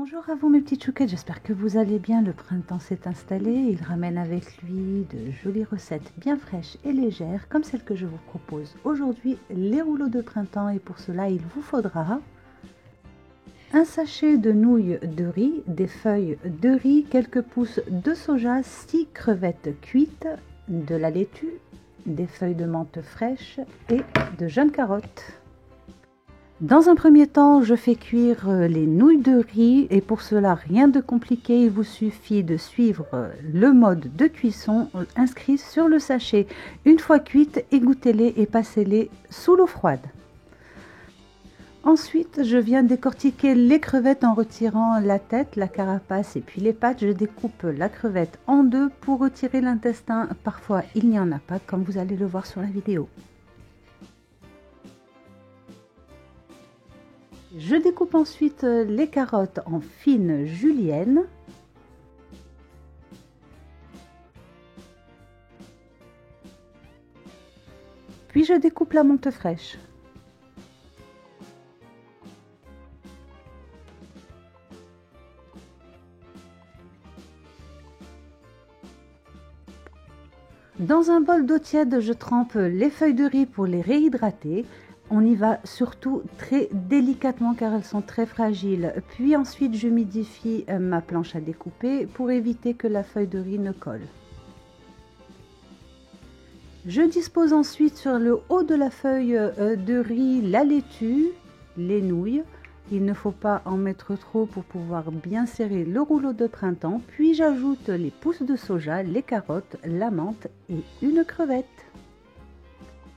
Bonjour à vous mes petites chouquettes, j'espère que vous allez bien. Le printemps s'est installé, il ramène avec lui de jolies recettes bien fraîches et légères comme celle que je vous propose aujourd'hui, les rouleaux de printemps. Et pour cela il vous faudra un sachet de nouilles de riz, des feuilles de riz, quelques pousses de soja, 6 crevettes cuites, de la laitue, des feuilles de menthe fraîches et de jeunes carottes. Dans un premier temps, je fais cuire les nouilles de riz et pour cela, rien de compliqué, il vous suffit de suivre le mode de cuisson inscrit sur le sachet. Une fois cuites, égouttez-les et passez-les sous l'eau froide. Ensuite, je viens décortiquer les crevettes en retirant la tête, la carapace et puis les pattes. Je découpe la crevette en deux pour retirer l'intestin. Parfois, il n'y en a pas, comme vous allez le voir sur la vidéo. Je découpe ensuite les carottes en fines juliennes. Puis je découpe la menthe fraîche. Dans un bol d'eau tiède, je trempe les feuilles de riz pour les réhydrater. On y va surtout très délicatement car elles sont très fragiles. Puis ensuite, j'humidifie ma planche à découper pour éviter que la feuille de riz ne colle. Je dispose ensuite sur le haut de la feuille de riz la laitue, les nouilles. Il ne faut pas en mettre trop pour pouvoir bien serrer le rouleau de printemps. Puis j'ajoute les pousses de soja, les carottes, la menthe et une crevette.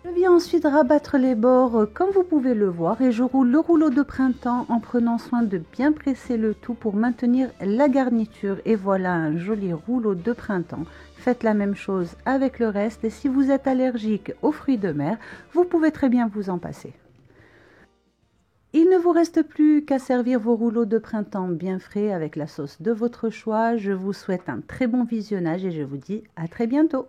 Je viens ensuite rabattre les bords comme vous pouvez le voir et je roule le rouleau de printemps en prenant soin de bien presser le tout pour maintenir la garniture. Et voilà un joli rouleau de printemps. Faites la même chose avec le reste et si vous êtes allergique aux fruits de mer, vous pouvez très bien vous en passer. Il ne vous reste plus qu'à servir vos rouleaux de printemps bien frais avec la sauce de votre choix. Je vous souhaite un très bon visionnage et je vous dis à très bientôt.